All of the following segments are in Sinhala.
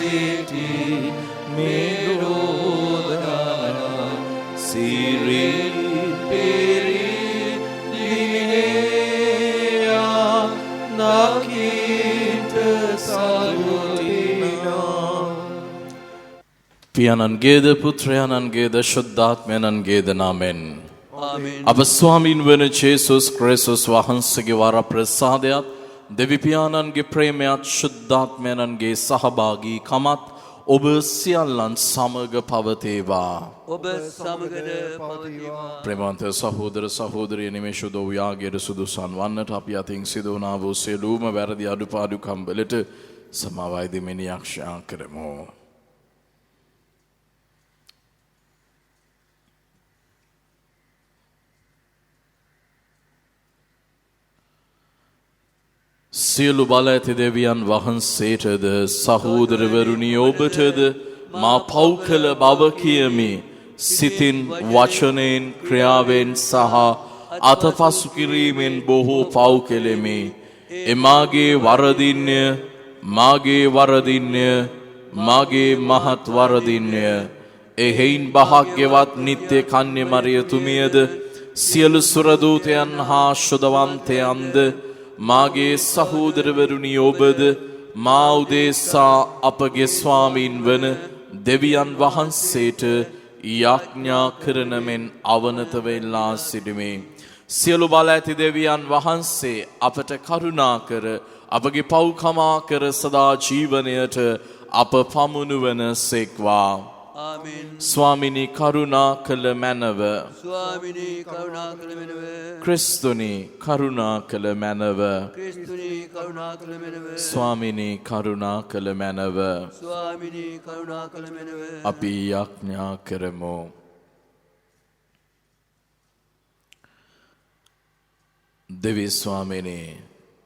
city merodana siri peri lineya nakita salutina පියාණන්ගේද පුත්‍රයාණන්ගේද ශුද්ධාත්මයන්ගේද නාමෙන් අප ස්වාමීන් වන ජේසුස් ක්‍රිස්තුස් වහන්සේගේ වර ප්‍රසාදයත් දෙවි පියාණන්ගේ ප්‍රේමයත් ශුද්ධාත්මයන්ගේ සහභාගී කමත් ඔබ සියල්ලන් සමග පවතේවා. ඔබ සමගද පවතිවා. ප්‍රේමවන්ත සහෝදර සහෝදරියනි මේ සුදු යාගයේ සුදුසන් වන්නට අපි අතින් සිදු වුණා වූ සියලුම වැරදි අඩුපාඩුකම් වලට සමාවයි දෙමිනි ආශා කරමු. සියලු බල ඇති දෙවියන් වහන්සේටද සහෝදරවරුනි ඔබටද මා පව් කළ බව කියමි. සිතින් වචනයෙන් ක්‍රියාවෙන් සහ අතපසු කිරීමෙන් බොහෝ පව් කෙලෙමි. එමාගේ වරදින්ය මාගේ මහත් වරදින්ය. එහෙයින් භාග්‍යවත් නිත්‍ය කන්‍ය මරියතුමියද සියලු සුරදූතයන් හා ශුද්ධවන්තයන්ද මාගේ සහෝදරවරුනි ඔබද මා උදෙසා අපගේ ස්වාමීන් වන දෙවියන් වහන්සේට යාඥා කරන මෙන් අවනත වෙලා සිටිමි. සියලු බල ඇති දෙවියන් වහන්සේ අපට කරුණා කර අපගේ පව්කමා කර සදා ජීවනයට අප පමුණුවන සේක්වා. ආමෙන්. ස්වාමිනී කරුණා කළ මැනව. ස්වාමිනී කරුණා කළ මැනව. ක්‍රිස්තුනී කරුණා කළ මැනව. ක්‍රිස්තුනී කරුණා කළ මැනව. ස්වාමිනී කරුණා කළ මැනව. ස්වාමිනී කරුණා කළ මැනව. අපි යාඥා කරමු. දෙවි ස්වාමිනී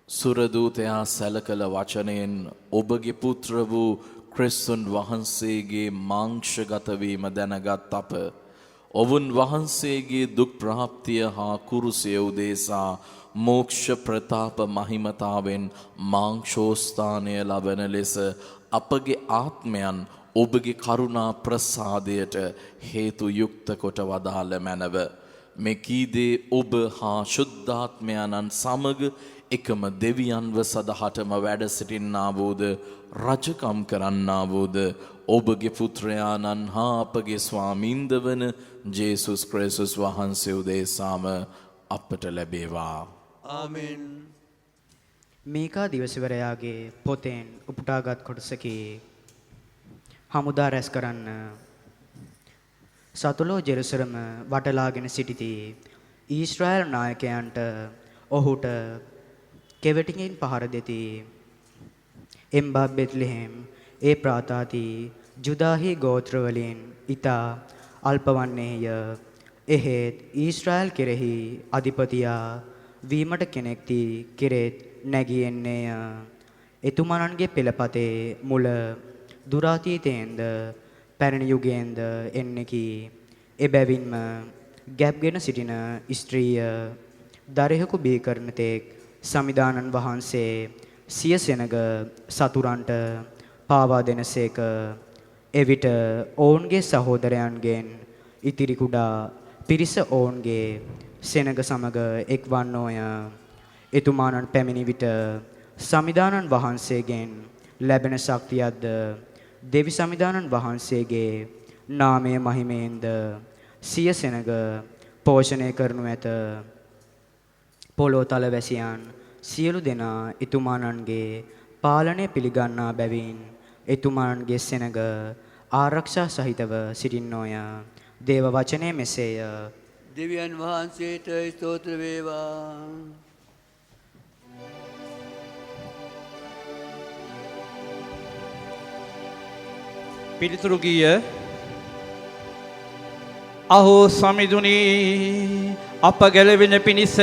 සුරදූතයා සැලකල වචනයෙන් ඔබගේ පුත්‍ර වූ ක්‍රිස්තුන් වහන්සේගේ මාංශගත වීම දැනගත් අප ඔවුන් වහන්සේගේ දුක් ප්‍රාප්තිය හා කුරුසය උදෙසා මෝක්ෂ ප්‍රතාප මහිමතාවෙන් මාංශෝස්ථානය ලබන ලෙස අපගේ ආත්මයන් ඔබගේ කරුණා ප්‍රසාදයට හේතු යුක්ත කොට වදාළ මැනව. මේ කීදේ ඔබ හා ශුද්ධාත්මයන්න් සමග එකම දෙවියන්ව සදහටම වැඩ සිටින්නා වූද රජකම් කරන්නා වූද ඔබගේ පුත්‍රයාණන් හා අපගේ ස්වාමීන්ද වන ජේසුස් ක්‍රිස්තුස් වහන්සේ උදෙසාම අපට ලැබේවා. ආමෙන්. මේකා දිවසවරයාගේ පොතෙන් උපුටාගත් කොටසකි. හමුදා රැස් කරන්න සතුලෝ ජෙරුසලම වටලාගෙන සිටිති. ඊශ්‍රායල් නායකයන්ට ඔහුට කෙවටිකින් පහර දෙති. එම්බා බෙත්ලෙහෙම් ඒ ප්‍රාතාති ජුදාහි ගෝත්‍රවලින් ඊතා අල්පවන්නේය. එහෙත් ඊශ්‍රායල් කෙරෙහි අධිපතියා වීමට කෙනෙක්ති කෙරෙත් නැගියෙන්නේය. එතුමන්ගේ පෙළපතේ මුල දුරාතීතයෙන්ද පැරණි යුගයෙන්ද එන්නකි. එබැවින්ම ගැබ්ගෙන සිටින ස්ත්‍රිය දරෙහකු බිහි කරන තෙක් සමිදානන් වහන්සේ සිය සෙනග සතුරන්ට පාවා දෙනසේක. එවිට ඔවුන්ගේ සහෝදරයන්ගෙන් ඉතිරි කුඩා පිරිස ඔවුන්ගේ සෙනග සමග එක්වන්නෝය. එතුමානන් පැමිණි විට සමිදානන් වහන්සේගෙන් ලැබෙන ශක්තියක්ද දෙවි සමිදානන් වහන්සේගේ නාමය මහිමයෙන්ද සිය සෙනග පෝෂණය කරනු ඇත. පොළොතල වැසියන් සියලු දෙනා එතුමානන්ගේ පාලනය පිළිගන්නා බැවින් එතුමානන්ගේ සෙනග ආරක්ෂා සහිතව සිටින්නෝය. දේව වචනය මෙසේය. දෙවියන් වහන්සේට ස්තෝත්‍ර වේවා. පිළිතුරු ගීය අහෝ සමිඳුනි අප ගැලවෙන පිණිස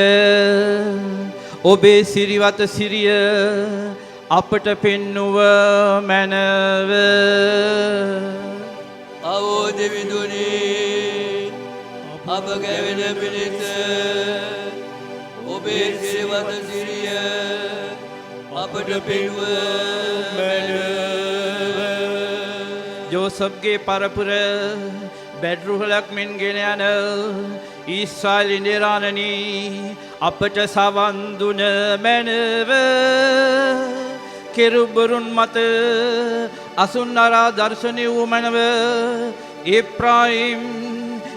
ඔබේ සිරිවත සිරිය අපට පෙන්නුව මැනව. අවෝ දෙවිඳුනි අප ගැලවෙන පිණිස ඔබේ සිරිවත සිරිය අපට පෙන්නුව මැනව. ජෝසප්ගේ පරපුර බැඩරුහලක් මෙන් ගෙන යන ඊශ්‍රායල් ඉන්දියානනී අපට සවන් දුන මැනව කෙරුබරුන් මත අසුන්නරා දර්ශනය වූ මැනව ඒප්‍රායිම්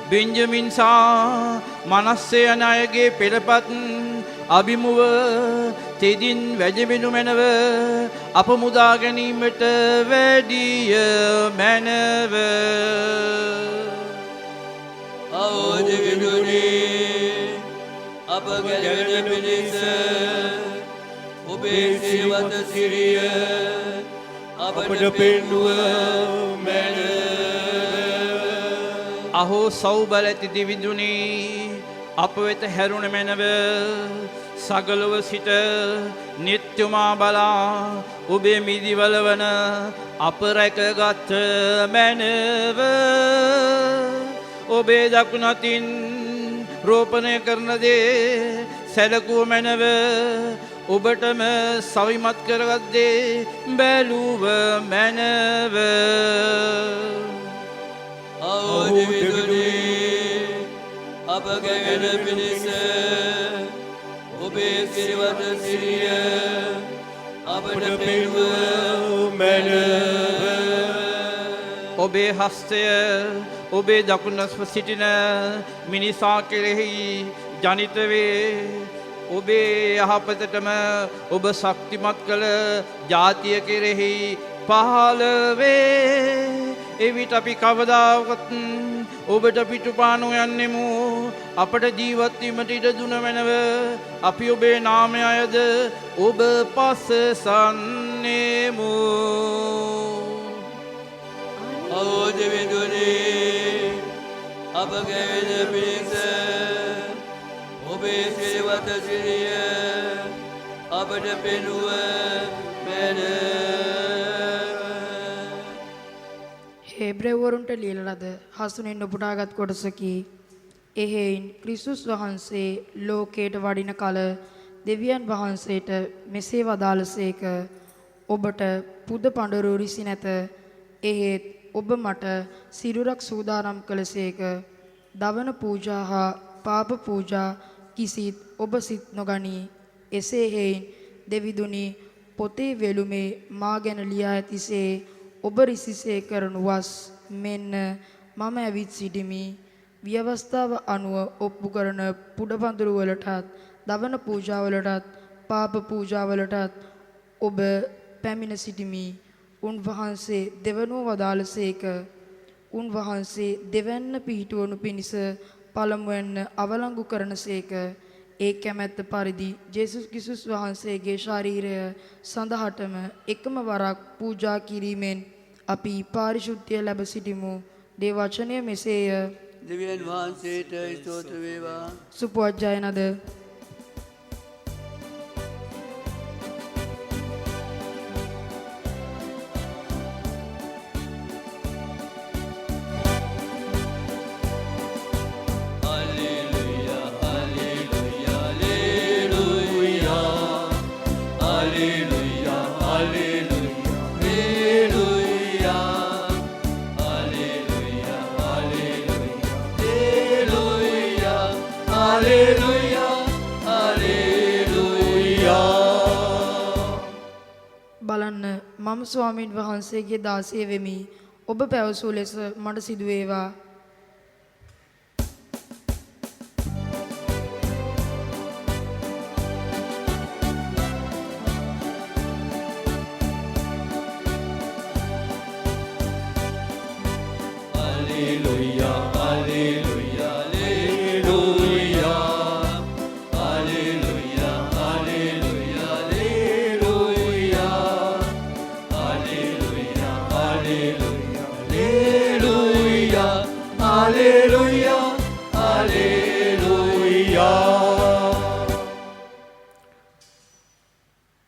බෙන්ජමින් සා මනස්සේ යන අයගේ පෙළපත් අභිමුව තෙදින් වැජබෙනු මැනව අප මුදා ගැනීමට වැඩිය මැනව අවෝදවිදුනේ අප ගැලවෙන පිණිස ඔබේ සිරිවත සිරිය අපට පෙන්නුව මැනව අහෝ සෞබල ඇති දිවිදුනේ අප වෙත හැරුණ මැනව සගලව සිට නිත්‍යමා බලා ඔබේ මිදිවල වන අප රැකගත් මැනව ඔබේ දකුණතින් රෝපණය කරන දේ සැලකුව මැනව ඔබටම සවිමත් කරගත් දේ බැලුව මැනව අවෝදවිදුනේ අප ගැලවෙන පිණිස ඔබේ සිරිවත සිරිය අපට පෙන්නුව මැනව ඔබේ හස්තය ඔබේ දකුණස්ව සිටින මිනිසා කෙරෙහි ජනිත වේ ඔබේ යහපතටම ඔබ ශක්තිමත් කළ ජාතිය කෙරෙහි පහළ වේ එවිට අපි කවදාවත් ඔබට පිටුපානු යන්නෙමු අපට ජීවත් වීමට ඉඩ දුන මැනව අපි ඔබේ නාමය අයද ඔබ පසසන්නෙමු අවෝදවිදුනේ අප ගැලවෙන පිණිස ඔබේ සිරිවත සිරිය අපට පෙන්නුව මැනව හේබ්‍රවරුන්ට ලියන ලද හසුනින් උපුටාගත් කොටසකි. එහෙයින් ක්‍රිස්තුස් වහන්සේ ලෝකයට වඩින කල දෙවියන් වහන්සේට මෙසේ වදාළසේක ඔබට පුද පඬුරු රිසි නැත. එහෙත් ඔබ මට සිරුරක් සූදානම් කළසේක. දවන පූජා හා පාප පූජා කිසිත් ඔබ සිත් නොගනී. එසේ හේයින් දෙවිදුනි පොතේ වෙළුමේ මා ගැන ලියා ඇතිසේ ඔබ රිසිසේ කරනු වස් මෙන්න මම ඇවිත් සිටිමි. ව්‍යවස්ථාව අනුව ඔප්පු කරන පුඩ පඳුරු වලටත් දවන පූජාවලටත් පාප පූජාවලටත් ඔබ පැමිණ සිටිමි. උන්වහන්සේ දෙවනුව වදාළසේක. උන්වහන්සේ දෙවැන්න පිහිටුවනු පිණිස පළමුවෙන්න අවලංගු කරනසේක. ඒ කැමැත්ත පරිදි ජේසුස් ක්‍රිස්තුස් වහන්සේගේ ශරීරය සඳහටම එකම වරක් පූජා කිරීමෙන් අපි පාරිශුද්ධිය ලැබ සිටිමු. දේ වචනය මෙසේය. දෙවියන් වහන්සේට ස්තෝත්‍ර වේවා. සුපවත්ජයනද බලන්න මම ස්වාමීන් වහන්සේගේ දාසිය වෙමි. ඔබ පැවසූ ලෙස මට සිදු වේවා.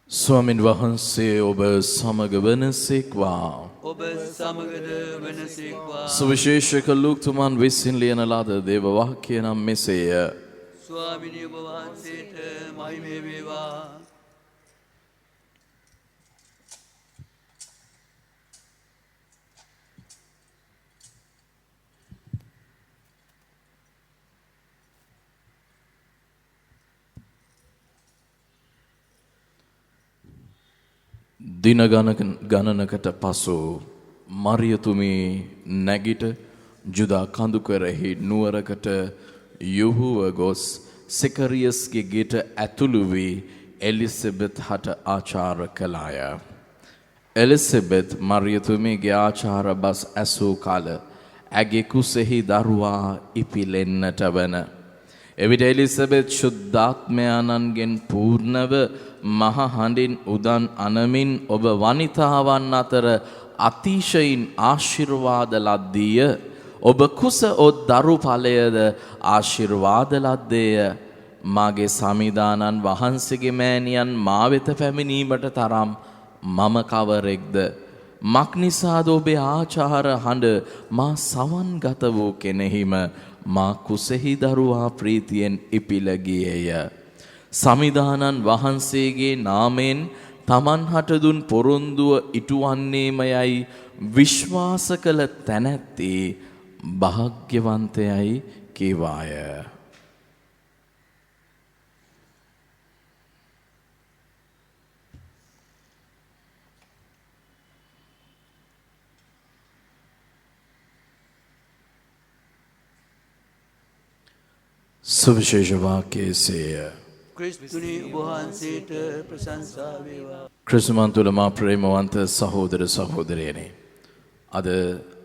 ස්වාමින් වහන්සේ ඔබ සමග වනසේක්වා. ඔබ සමගද වනසේක්වා. සුවිශේෂක ලූක්තුමන් විසින් ලියන ලද දේව වාක්‍ය නම් මෙසේය. ස්වාමිනී ඔබ වහන්සේට මහිමය වේවා. දින ගණනකට පසු මරියතුමි නැගිට ජුදා කඳු කෙරෙහි නුවරකට යොහුව ගොස් සෙකරියස්ගේ ගෙට ඇතුළු වී එලිසබෙත් හට ආචාර කළාය. එලිසබෙත් මරියතුමිගේ ආචාර බස් ඇසූ කල ඇගේ කුසෙහි දරුවා ඉපිලෙන්නට වන. එවිට එලිසබෙත් ශුද්ධාත්මයාණන්ගෙන් පූර්ණව මහ හඬින් උදන් අනමින් ඔබ වනිතාවන් අතර අතිශයින් ආශිර්වාද ලද්දීය. ඔබ කුස ඔත් දරු ඵලයද ආශිර්වාද ලද්දේය. මාගේ සමිදානන් වහන්සේගේ මෑණියන් මා වෙත පැමිණීමට තරම් මම කවරෙක්ද? මක් නිසාද ඔබේ ආචාර හඬ මා සවන්ගත වූ කෙනෙහිම මා කුසෙහි දරුවා ප්‍රීතියෙන් ඉපිල ගියේය. සමිදානන් වහන්සේගේ නාමයෙන් තමන් හට දුන් පොරොන්දුව ඉටුවන්නේමයයි විශ්වාස කළ තැනැත්ති භාග්‍යවන්තයයි කීවාය. සුවිශේෂ වාක්‍යයේ සේය. ක්‍රිස්තුනි වහන්සේට ප්‍රශංසා වේවා. ක්‍රිස්තුමන් තුළ මා ප්‍රේමවන්ත සහෝදර සහෝදරියනි. අද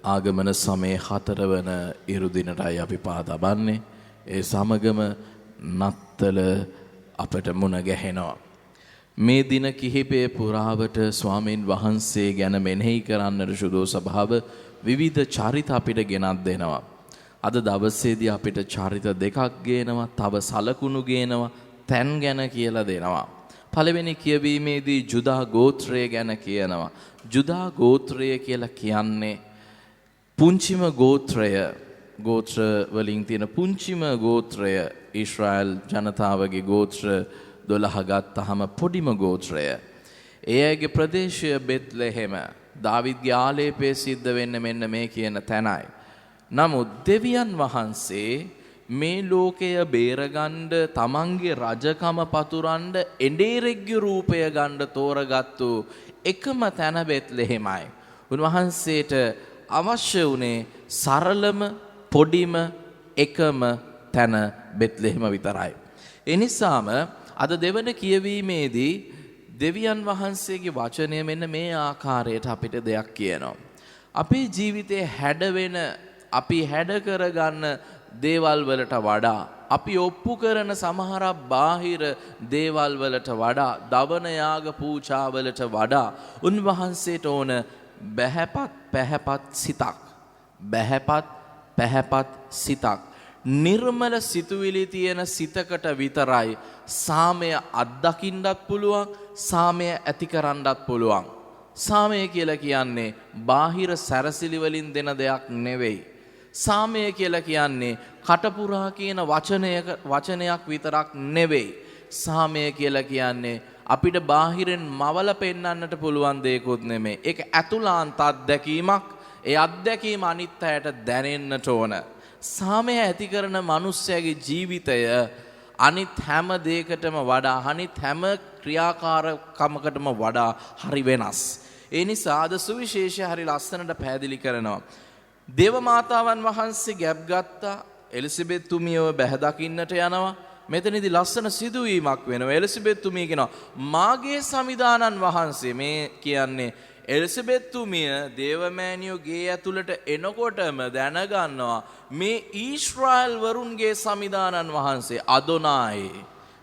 ආගමන සමයේ 4 වන ඉරුදිනටයි අපි පාදබන්නේ. ඒ සමගම නත්තල අපට මුණ ගැහෙනවා. මේ දින කිහිපය පුරාවට ස්වාමීන් වහන්සේ ගැන මෙනෙහි කරන්නට සුදු සභාව විවිධ චරිත අපිට ගෙනත් දෙනවා. අද දවසේදී අපිට චරිත දෙකක් ගේනවා, තව සලකුණු ගේනවා, තැන් ගැන කියලා දෙනවා. පළවෙනි කියවීමේදී ජුදා ගෝත්‍රය ගැන කියනවා. ජුදා ගෝත්‍රය කියලා කියන්නේ පුංචිම ගෝත්‍රය. ගෝත්‍ර වලින් තියෙන පුංචිම ගෝත්‍රය ඊශ්‍රායල් ජනතාවගේ ගෝත්‍ර 12 ගත්තාම පොඩිම ගෝත්‍රය. එයගේ ප්‍රදේශය බෙත්ලෙහෙම. දාවිද්ගේ ආලේපය සිද්ධ වෙන්නේ මෙන්න මේ කියන තැනයි. නමුත් දෙවියන් වහන්සේ මේ ලෝකය බේරගන්න තමන්ගේ රජකම පතුරන්න එඬේරෙක්ගේ රූපය ගන්න තෝරගත්තු එකම තැන බෙත්ලෙහෙමයි. උන්වහන්සේට අවශ්‍ය වුණේ සරලම පොඩිම එකම තැන බෙත්ලෙහෙම විතරයි. ඒ නිසාම අද දෙවන කියවීමේදී දෙවියන් වහන්සේගේ වචනය මෙන්න මේ ආකාරයට අපිට දෙයක් කියනවා. අපේ ජීවිතේ හැඩවෙන අපි හැඩ කරගන්න දේවල් වලට වඩා අපි ඔප්පු කරන සමහර බාහිර දේවල් වලට වඩා දවන යාග පූජා වලට වඩා උන්වහන්සේට ඕන බැහැපත් සිතක්. බැහැපත් සිතක්. නිර්මල සිතුවිලි තියෙන සිතකට විතරයි සාමය අත්දකින්නත් පුළුවන්, සාමය ඇති කරන්නත් පුළුවන්. සාමය කියලා කියන්නේ බාහිර සැරසිලි වලින් දෙන දෙයක් නෙවෙයි. සාමය කියලා කියන්නේ කටපුරා කියන වචනයක් විතරක් නෙවෙයි. සාමය කියලා කියන්නේ අපිට බාහිරෙන් මවල පෙන්වන්නට පුළුවන් දෙයක්වත් නෙමෙයි. ඒක ඇතුළාන්ත අත්දැකීමක්. ඒ අත්දැකීම අනිත් අයට දැනෙන්නට ඕන. සාමය ඇති කරන මිනිස්යාගේ ජීවිතය අනිත් හැම දෙයකටම වඩා, අනිත් හැම ක්‍රියාකාරකමකටම වඩා හරි වෙනස්. ඒ නිසා අද සුවිශේෂය හරි ලස්සනට පැහැදිලි කරනවා. දේව මාතාවන් වහන්සේ ගැබ් ගත්තා. එලිසබෙත් තුමියව බැහැ දකින්නට යනවා. මෙතනදී ලස්සන සිදුවීමක් වෙනවා. එලිසබෙත් තුමිය කියනවා මාගේ සමිදානන් වහන්සේ. මේ කියන්නේ එලිසබෙත් තුමිය දේවමෑණියෝ ගේ ඇතුළට එනකොටම දැනගන්නවා මේ ඊශ්‍රායල් වරුන්ගේ සමිදානන් වහන්සේ අදොනායි.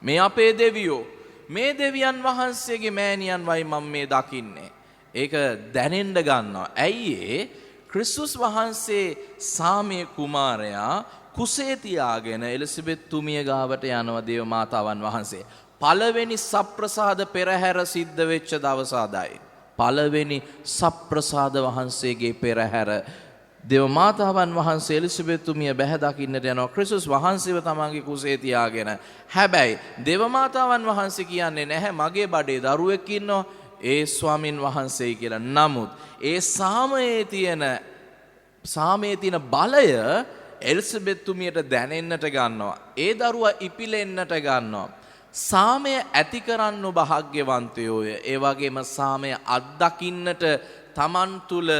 මේ අපේ දෙවියෝ. මේ දෙවියන් වහන්සේගේ මෑණියන් වයි මම මේ දකින්නේ. ඒක දැනෙන්න ගන්නවා. ඇයි ක්‍රිස්තුස් වහන්සේ සාමය කුමාරයා කුසේ තියාගෙන එලිසබෙත් තුමිය ගාවට යනවා දේව මාතාවන් වහන්සේ. පළවෙනි සප්‍රසාද පෙරහැර සිද්ධ වෙච්ච දවස අදයි. පළවෙනි සප්‍රසාද වහන්සේගේ පෙරහැර දේව මාතාවන් වහන්සේ එලිසබෙත් තුමිය බැහැ දකින්නට යනවා ක්‍රිස්තුස් වහන්සේව තමන්ගේ කුසේ තියාගෙන. හැබැයි දේව මාතාවන් වහන්සේ කියන්නේ නැහැ මගේ බඩේ දරුවෙක් ඉන්නවා ඒ ස්වාමින් වහන්සේ කියලා. නමුත් ඒ සාමයේ තියෙන බලය එලිසබෙත් තුමියට දැනෙන්නට ගන්නවා. ඒ දරුවා ඉපිලෙන්නට ගන්නවා. සාමය ඇති කරන්න භාග්‍යවන්තයෝය. ඒ වගේම සාමය අත්දකින්නට තමන් තුළ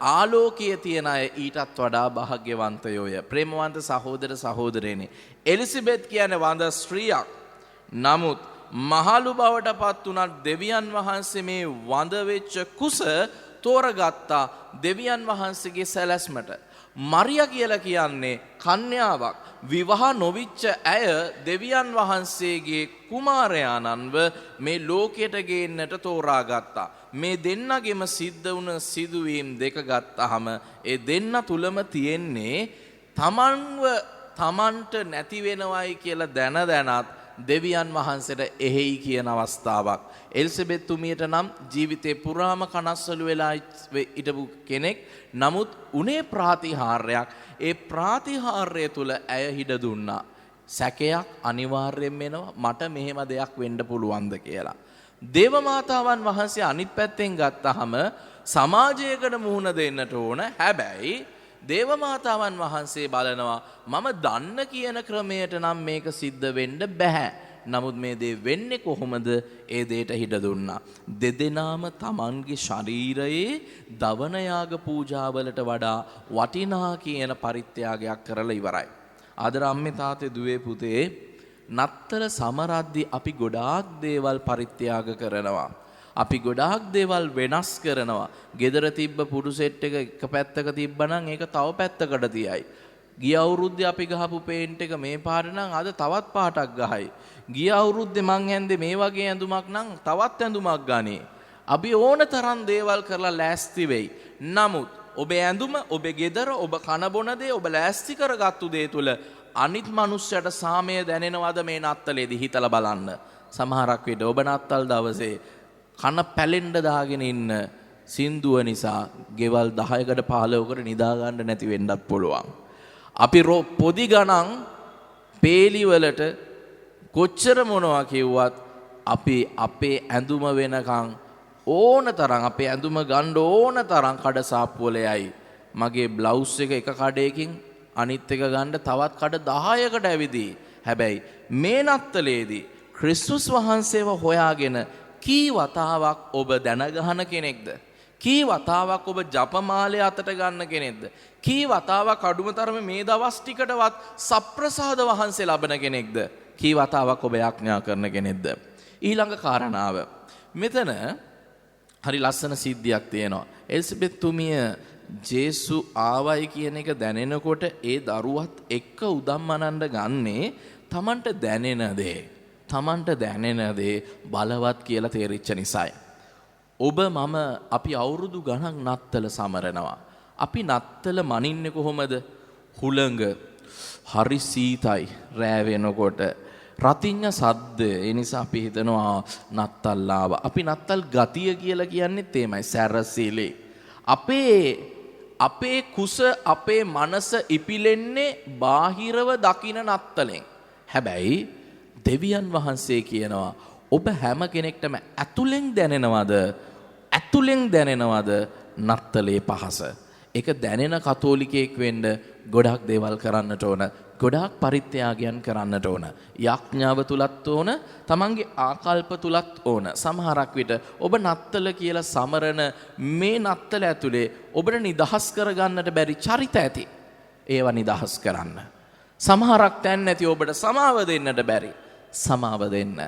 ආලෝකයේ තියෙන අය ඊටත් වඩා භාග්‍යවන්තයෝය. ප්‍රේමවන්ත සහෝදර සහෝදරයනි, එලිසබෙත් කියන්නේ වඳ ස්ත්‍රියක්. නමුත් මහලු බවට පත් වුණත් දෙවියන් වහන්සේ මේ වඳ වෙච්ච කුස තෝරගත්තා දෙවියන් වහන්සේගේ සැලැස්මට. මරියා කියලා කියන්නේ කන්‍යාවක්. විවාහ නොවිච්ච ඇය දෙවියන් වහන්සේගේ කුමාරයාණන්ව මේ ලෝකයට ගේන්නට තෝරාගත්තා. මේ දෙන්නගෙම සිද්ධ වුණ සිදුවීම් දෙක ගත්තාම ඒ දෙන්න තුලම තියෙන්නේ තමන්ට නැති වෙනවයි කියලා දැනත් දෙවියන් වහන්සේට එහෙයි කියන අවස්ථාවක්. එලිසබෙත් තුමියට නම් ජීවිතේ පුරාම කනස්සලු වෙලා හිටපු කෙනෙක්. නමුත් උනේ ප්‍රාතිහාර්යයක්. ඒ ප්‍රාතිහාර්යය තුල ඇය හිඩ දුන්නා. සැකයක් අනිවාර්යෙන් වෙනවා මට මෙහෙම දෙයක් වෙන්න පුළුවන්ද කියලා. දේවමාතාවන් වහන්සේ අනිත් පැත්තෙන් ගත්තාම සමාජයකට මුහුණ දෙන්නට ඕන. හැබැයි දේවමාතාවන් වහන්සේ බලනවා මම දන්න කියන ක්‍රමයට නම් මේක සිද්ධ වෙන්න බෑ. නමුත් මේ දේ වෙන්නේ කොහොමද? ඒ දෙයට හිඩ දුන්නා. දෙදෙනාම තමන්ගේ ශරීරයේ දවන යාග පූජාවලට වඩා වටිනා කියන පරිත්‍යාගයක් කරලා ඉවරයි. ආදර අම්මේ තාත්තේ දුවේ පුතේ, නත්තර සමරද්දි අපි ගොඩාක් දේවල් පරිත්‍යාග කරනවා. අපි ගොඩාක් දේවල් වෙනස් කරනවා. ගෙදර තිබ්බ පුඩු සෙට් එක පැත්තක තිබ්බනම් ඒක තව පැත්තකට තියයි. ගිය අවුරුද්දේ අපි ගහපු පේන්ට් එක මේ පාට නම් අද තවත් පාටක් ගහයි. ගිය අවුරුද්දේ මං ඇන්දේ මේ වගේ ඇඳුමක් නම් තවත් ඇඳුමක් ගනී. අපි ඕන තරම් දේවල් කරලා ලෑස්ති වෙයි. නමුත් ඔබේ ඇඳුම, ඔබේ ගෙදර, ඔබ කන බොන දේ, ඔබ ලෑස්ති කරගත්තු දේ තුල අනිත් මනුස්සයට සාමය දැනෙනවද මේ නත්තලේදී හිතලා බලන්න. සමහරක් විට ඔබ නත්තල් දවසේ කන පැලෙන්න දාගෙන ඉන්න සින්දුව නිසා ගෙවල් 10කට 15කට නිදා ගන්න නැති වෙන්නත් පුළුවන්. අපි පොදි ගණන් පේලි වලට කොච්චර මොනවා කිව්වත් අපි අපේ ඇඳුම වෙනකන් ඕන තරම් අපේ ඇඳුම ගන්න ඕන තරම් කඩසාප්පු වල යයි. මගේ බ්ලවුස් එක කඩේකින් අනිත් එක ගන්න තවත් කඩ 10කට ඇවිදී. හැබැයි මේ නත්තලේදී ක්‍රිස්තුස් වහන්සේව හොයාගෙන කී වතාවක් ඔබ දැනගහන කෙනෙක්ද? කී වතාවක් ඔබ ජපමාලය අතට ගන්න කෙනෙක්ද? කී වතාවක් අඩුම තරමේ මේ දවස් ටිකටවත් සප්‍රසාද වහන්සේ ලබන කෙනෙක්ද? කී වතාවක් ඔබ යාඥා කරන කෙනෙක්ද? ඊළඟ කාරණාව. මෙතන හරි ලස්සන සිද්ධියක් තියෙනවා. එලිසබෙත් තුමිය ජේසු ආවයි කියන එක දැනෙනකොට ඒ දරුවත් එක්ක උදම්මනන්න ගන්නේ Tamanට දැනෙන දේ. Tamanට දැනෙන දේ බලවත් කියලා තේරිච්ච නිසායි. ඔබ මම අපි අවුරුදු ගණන් නත්තල සමරනවා. අපි නත්තල මනින්නේ කොහොමද? හුළඟ හරි සීතයි රෑ වෙනකොට. රතිඤ්ඤ සද්ද. ඒ නිසා අපි හිතනවා නත්තල් ආවා. අපි නත්තල් ගතිය කියලා කියන්නේත් එමය. සැරසිලි. අපේ කුස අපේ මනස ඉපිලෙන්නේ බාහිරව දකින නත්තලෙන්. හැබැයි දෙවියන් වහන්සේ කියනවා ඔබ හැම කෙනෙක්ටම ඇතුලෙන් දැනෙනවද නත්තලේ පහස. ඒක දැනෙන කතෝලිකයෙක් වෙන්න ගොඩක් දේවල් කරන්නට ඕන. ගොඩාක් පරිත්‍යාගයන් කරන්නට ඕන. යාඥාව තුලත් ඕන, තමන්ගේ ආකල්ප තුලත් ඕන. සමහරක් විට ඔබ නත්තල කියලා සමරන මේ නත්තල ඇතුලේ ඔබට නිදහස් කරගන්නට බැරි චරිත ඇති. ඒවා නිදහස් කරන්න. සමහරක් තැන් නැති ඔබට සමාව දෙන්නට බැරි. සමාව දෙන්න.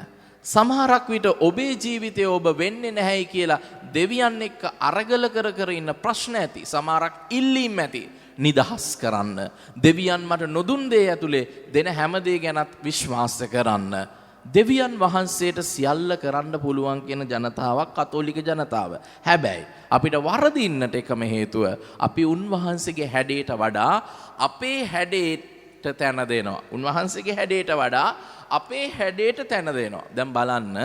සමහරක් විට ඔබේ ජීවිතය ඔබ වෙන්නේ නැහැයි කියලා දෙවියන් එක්ක අරගල කර ඉන්න ප්‍රශ්න ඇති. සමහරක් ඉල්ලීම් ඇති. නිදහස් කරන්න. දෙවියන් මට නොදුන් දේ ඇතුලේ දෙන හැම දේ ගැනත් විශ්වාස කරන්න. දෙවියන් වහන්සේට සියල්ල කරන්න පුළුවන් කියන ජනතාවක් කතෝලික ජනතාව. හැබැයි අපිට වරදින්නට එකම හේතුව අපි උන්වහන්සේගේ හැඩයට වඩා අපේ හැඩයට තැන දෙනවා. උන්වහන්සේගේ හැඩයට වඩා අපේ හැඩයට තැන දෙනවා. දැන් බලන්න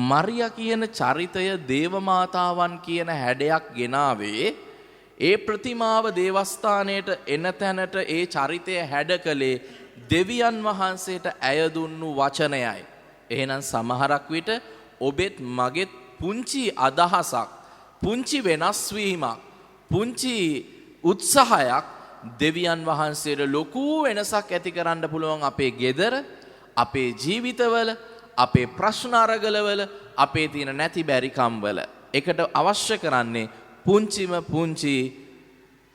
මරියා කියන චරිතය දේවමාතාවන් කියන හැඩයක් ගෙනාවේ ඒ ප්‍රතිමාව දේවස්ථානයට එන තැනට ඒ චරිතය හැඩ කළේ දෙවියන් වහන්සේට ඇය දුන්නු වචනයයි. එහෙනම් සමහරක් විට ඔබෙත් මගෙත් පුංචි අදහසක්, පුංචි වෙනස් වීමක්, පුංචි උත්සාහයක් දෙවියන් වහන්සේට ලොකු වෙනසක් ඇති කරන්න පුළුවන් අපේ ගෙදර, අපේ ජීවිතවල, අපේ ප්‍රශ්න අරගලවල, අපේ තියෙන නැති බැරිකම් වල එකට අවශ්‍ය කරන්නේ පුංචිම පුංචි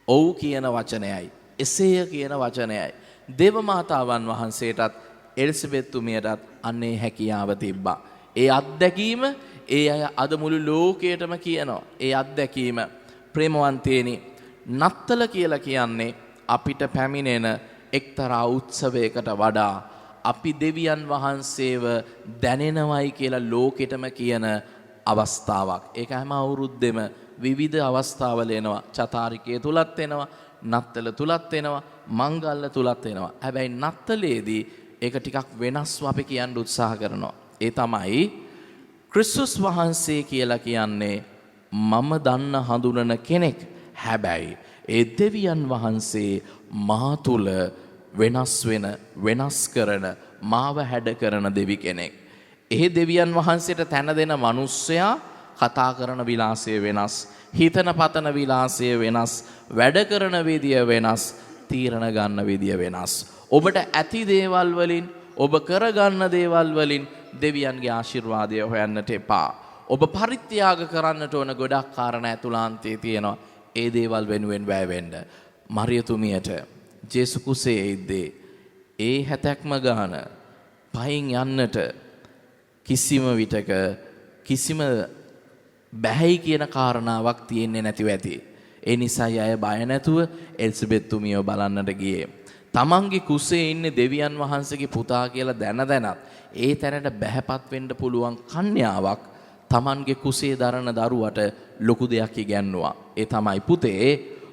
ඔව් කියන වචනයයි. එසේය කියන වචනයයි. දේව මාතාවන් වහන්සේටත් එලිසබෙත් තුමියටත් අන්නේ හැකියාව තිබ්බා. ඒ අත්දැකීම ඒ අය අද මුළු ලෝකයටම කියනවා. ඒ අත්දැකීම ප්‍රේමවන්තේනි, නත්තල කියලා කියන්නේ අපිට පැමිණෙන එක්තරා උත්සවයකට වඩා අපි දෙවියන් වහන්සේව දැනෙනවයි කියලා ලෝකෙටම කියන අවස්ථාවක්. ඒක හැම අවුරුද්දෙම විවිධ අවස්ථාවල එනවා. චතාරිකයේ තුලත් එනවා, නත්තල තුලත් එනවා, මංගල්‍ය තුලත් එනවා. හැබැයි නත්තලේදී ඒක ටිකක් වෙනස්ව අපි කියන්න උත්සාහ කරනවා. ඒ තමයි ක්‍රිස්තුස් වහන්සේ කියලා කියන්නේ මම දන්න හඳුනන කෙනෙක්. හැබැයි ඒ දෙවියන් වහන්සේ මා තුල වෙනස් වෙන, වෙනස් කරන, මාව හැඩ කරන දෙවි කෙනෙක්. ඒ දෙවියන් වහන්සේට තැන දෙන මිනිස්සයා කතා කරන විලාසය වෙනස්, හිතන පතන විලාසය වෙනස්, වැඩ කරන විදිය වෙනස්, තීරණ ගන්න විදිය වෙනස්. ඔබට ඇති දේවල් වලින්, ඔබ කරගන්න දේවල් වලින් දෙවියන්ගේ ආශිර්වාදය හොයන්නට එපා. ඔබ පරිත්‍යාග කරන්නට ඕන ගොඩක් කාරණා ඇතුළාන්තයේ තියෙනවා. ඒ දේවල් වෙනුවෙන් වැය වෙන්න. මරියතුමියට ජේසු කුසේ ඉද්දී ඒ 70ක්ම ගාන පයින් යන්නට කිසිම විටක කිසිම බැහැයි කියන කාරණාවක් තියෙන්නේ නැතිව ඇති. ඒ නිසා අය බය නැතුව එලිසබෙත් තුමියව බලන්නට ගියේ. තමන්ගේ කුසේ ඉන්නේ දෙවියන් වහන්සේගේ පුතා කියලා දැනත් ඒ තැනට බැහැපත් වෙන්න පුළුවන් කන්‍යාවක් තමන්ගේ කුසේ දරන දරුවට ලොකු දෙයක් ඉගැන්නුවා. ඒ තමයි පුතේ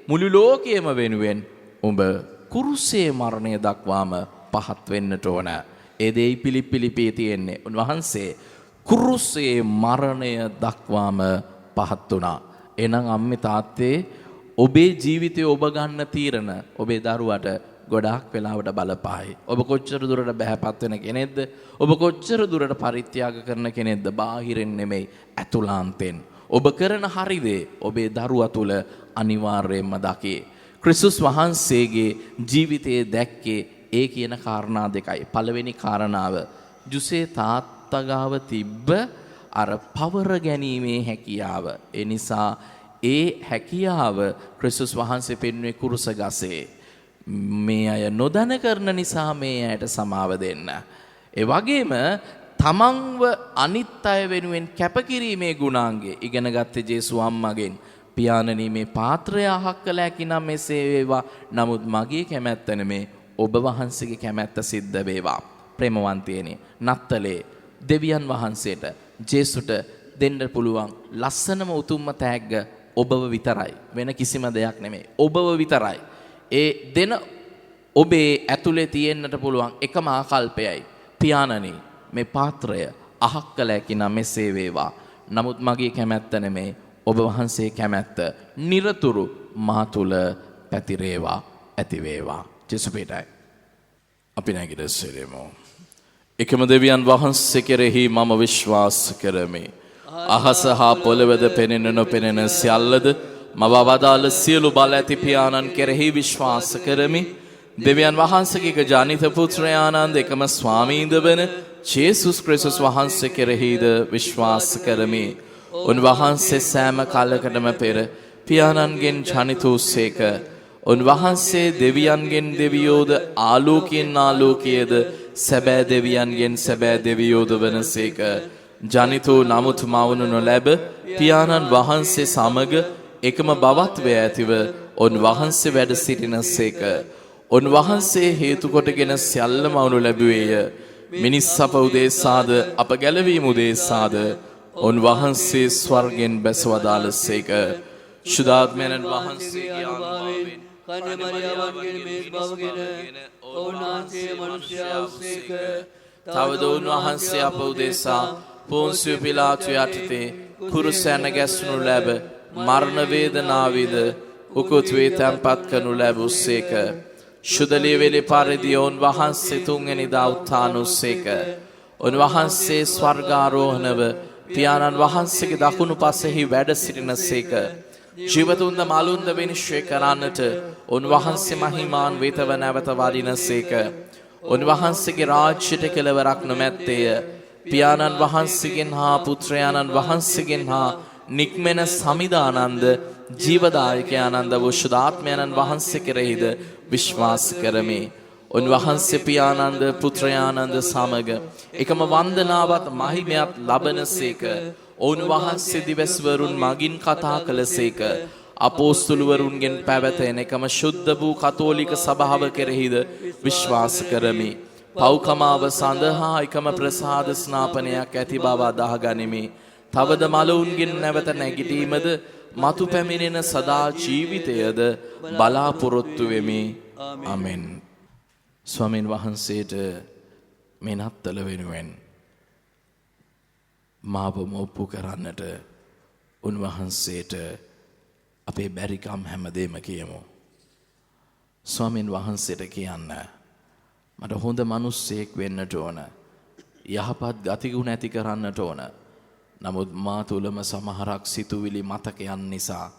මුළු ලෝකයේම වෙනුවෙන් උඹ කුරුසේ මරණය දක්වාම පහත් වෙන්නට ඕන. ඒ දෙයි පිලිප්පිලිපේ තියෙන්නේ. උන්වහන්සේ කුරුසේ මරණය දක්වාම පහත් වුණා. එහෙනම් අම්මේ තාත්තේ ඔබේ ජීවිතය ඔබ ගන්න තීරණ ඔබේ දරුවට ගොඩාක් වෙලාවට බලපායි. ඔබ කොච්චර දුරට බැහැපත් වෙන කෙනෙක්ද? ඔබ කොච්චර දුරට පරිත්‍යාග කරන කෙනෙක්ද? බාහිරින් නෙමෙයි, ඇතුළාන්තෙන්. ඔබ කරන හරි දේ ඔබේ දරුවා තුල අනිවාර්යයෙන්ම දකේ. ක්‍රිස්තුස් වහන්සේගේ ජීවිතයේ දැක්කේ ඒ කියන කාරණා දෙකයි. පළවෙනි කාරණාව ජුසේ තාත්තා ගාව තිබ්බ අර පවර ගැනීමේ හැකියාව. ඒ නිසා ඒ හැකියාව ක්‍රිස්තුස් වහන්සේ පෙන්වුවේ කුරුස ගසේ. මේ අය නොදැන කරන නිසා මේ අයට සමාව දෙන්න. ඒ වගේම තමන්ව අනිත් අය වෙනුවෙන් කැපකිරීමේ ගුණාංගය ඉගෙන ගත්තේ ජේසු අම්මගෙන්. පියාණනි මේ පාත්‍රය අහක් කළ හැකි නම් මෙසේ වේවා. නමුත් මගේ කැමැත්ත නෙමේ, ඔබ වහන්සේගේ කැමැත්ත සිද්ධ වේවා. ප්‍රේමවන්තයනි, නත්තලේ දෙවියන් වහන්සේට ජේසුට දෙන්න පුළුවන් ලස්සනම උතුම්ම තෑග්ග ඔබව විතරයි. වෙන කිසිම දෙයක් නෙමේ, ඔබව විතරයි. ඒ දෙන ඔබේ ඇතුලේ තියෙන්නට පුළුවන් එකම ආකල්පයයි. පියාණනි මේ පාත්‍රය අහක් කළ හැකි නම් මෙසේ වේවා. නමුත් මගේ කැමැත්ත නෙමේ, ඔබ වහන්සේ කැමැත්ත නිරතුරු මා තුල පැතිරේවා, ඇති වේවා. ජේසු පිටයි. අපි නැගිට සිටෙමු. එකම දෙවියන් වහන්සේ කෙරෙහි මම විශ්වාස කරමි. අහස හා පොළවද පෙනෙන නොපෙනෙන සියල්ලද මව වදාළ සියලු බල ඇති පියාණන් කෙරෙහි විශ්වාස කරමි. දෙවියන් වහන්සේගේ ජානිත පුත්‍රයාණන් එකම ස්වාමීන්ද වන ජේසුස් ක්‍රිස්තුස් වහන්සේ කෙරෙහිද විශ්වාස කරමි. උන්වහන්සේ සෑම කාලයකටම පෙර පියාණන්ගෙන් ජනිත වූසේක. උන්වහන්සේ දෙවියන්ගෙන් දෙවියෝද ආලෝකයෙන් ආලෝකයේද සැබෑ දෙවියන්ගෙන් සැබෑ දෙවියෝද වනසේක. ජනිත වූ නමුත් මවුනු නොලැබ පියාණන් වහන්සේ සමග එකම බවත්වය ඇතිව උන්වහන්සේ වැඩ සිටිනසේක. උන්වහන්සේ හේතු කොටගෙන සියල්ල මවුනු ලැබුවේය. මිනිස් අප උදෙසාද අප ගැලවීම උදෙසාද උන්වහන්සේ ස්වර්ගෙන් බැසවදාළසේක. ශුද්ධාත්මයන් වහන්සේගේ ආත්මාවෙන් කන්‍ය මරියාවන්ගේ මේස් බවගෙන ඔවුන්වහන්සේ මනුෂ්‍යයවසේක. තවද උන්වහන්සේ අප උදෙසා පොන්සිය පිලාතු යටතේ කුරුසැන ගැස්නු ලැබ මරණ වේදනාවිද උකුත් වේ තැන්පත් කරනු ලැබුසේක. ශුද්ධලියවෙලි පරිදි උන්වහන්සේ තුන්වෙනිදා උත්ථානුසේක. උන්වහන්සේ ස්වර්ගාරෝහණව පියාණන් වහන්සේගේ දකුණු පසෙහි වැඩ සිටිනසේක. ජීවතුන්ද මලුන්ද විනිශ්චය කරන්නට උන්වහන්සේ මහිමාන් වෙතව නැවත වඩිනසේක. උන්වහන්සේගේ රාජ්‍යයට කෙලවරක් නොමැත්තේය. පියාණන් වහන්සේගෙන් හා පුත්‍රයාණන් වහන්සේගෙන් හා නික්මෙන සමිදානන්ද ජීවදායකයානන්ද වූ ශුද්ධාත්මයන්න් වහන්සේ කෙරෙහිද විශ්වාස කරමි. උන්වහන්සේ පියාණන්ද පුත්‍රයාණන්ද සමග එකම වන්දනාවත් මහිමයත් ලබනසේක. උන්වහන්සේ දිවස්වරුන් මගින් කතා කළසේක. අපෝස්තුලවරුන්ගෙන් පැවතෙන එකම ශුද්ධ වූ කතෝලික සභාව කෙරෙහිද විශ්වාස කරමි. පෞකමාව සඳහා එකම ප්‍රසාද ස්නාපනයක් ඇති බව අදාහ ගනිමි. තවද මලවුන්ගෙන් නැවත නැගිටීමද මතු පැමිණෙන සදා ජීවිතයද බලාපොරොත්තු වෙමි. ආමෙන්. ස්වාමීන් වහන්සේට මේ නත්තල වෙනුවෙන් මාව මොප්පු කරන්නට උන්වහන්සේට අපේ බැරිකම් හැමදේම කියමු. ස්වාමීන් වහන්සේට කියන්න මට හොඳ මිනිස්සෙක් වෙන්නට ඕන. යහපත් ගතිගුණ ඇති කරන්නට ඕන. නමුත් මා තුළම සමහරක් සිතුවිලි මතකයන් නිසා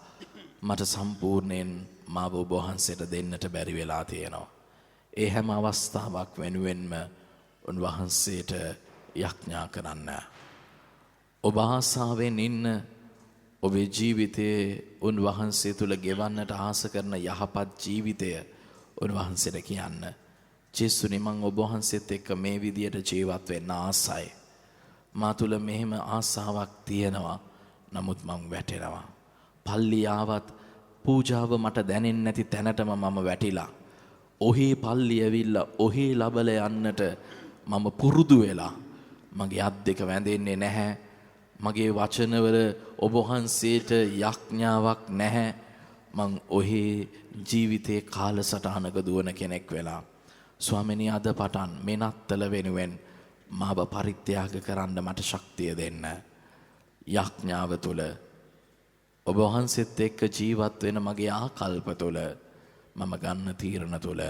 මට සම්පූර්ණයෙන් මාව ඔබ වහන්සේට දෙන්නට බැරි වෙලා තියෙනවා. ඒ හැම අවස්ථාවක් වෙනුවෙන්ම උන්වහන්සේට යඥා කරන්න. ඔබ ආසාවෙන් ඉන්න ඔබේ ජීවිතයේ උන්වහන්සේ තුළ ගෙවන්නට ආස කරන යහපත් ජීවිතය උන්වහන්සේට කියන්න. ජේසුනි මං ඔබ වහන්සේත් එක්ක මේ විදියට ජීවත් වෙන්න ආසයි. මා තුළ මෙහෙම ආසාවක් තියෙනවා. නමුත් මං වැටෙනවා. පල්ලියාවත් පූජාව මට දැනෙන්නේ නැති තැනටම මම වැටිලා. ඔහේ පල්ලි ඇවිල්ලා ඔහේ ලබල යන්නට මම පුරුදු වෙලා මගේ අත් දෙක වැඳෙන්නේ නැහැ. මගේ වචනවල ඔබ වහන්සේට යඥාවක් නැහැ. මං ඔහේ ජීවිතේ කාලසටහනක දුවන කෙනෙක් වෙලා. ස්වාමිනී අද පටන් මේ නත්තල වෙනුවෙන් මාව පරිත්‍යාග කරන්න මට ශක්තිය දෙන්න. යඥාව තුළ ඔබ වහන්සේත් එක්ක ජීවත් වෙන මගේ ආකල්ප තුළ මම ගන්න තීරණ තුළ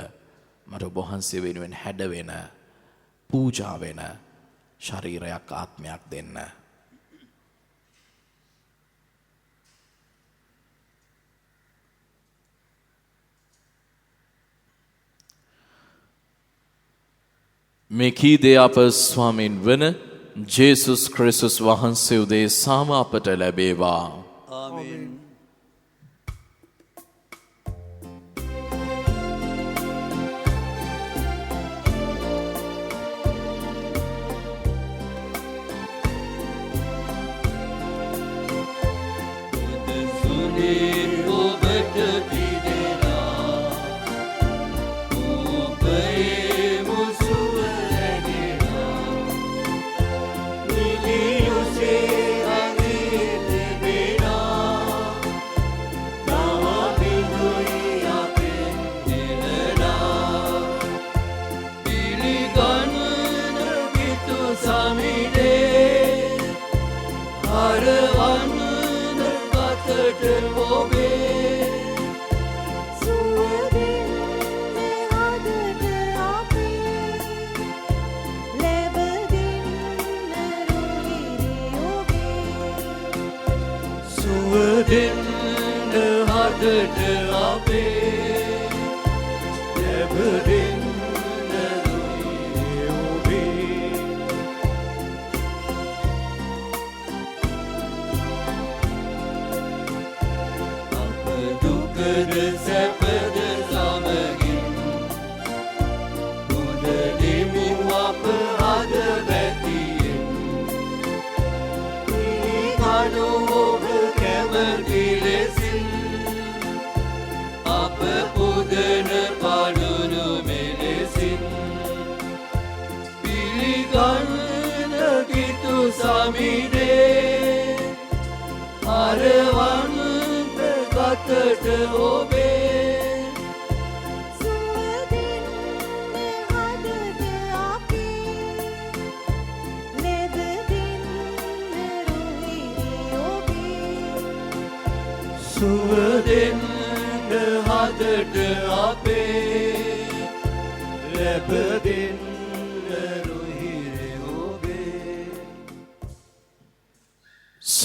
මට ඔබ වහන්සේ වෙනුවෙන් හැඩ වෙන පූජා වෙන ශරීරයක් ආත්මයක් දෙන්න. මේ කීදේ අප ස්වාමීන් වන ජේසුස් ක්‍රිස්තුස් වහන්සේ උදෙසාම අපට ලැබේවා. ආමෙන්.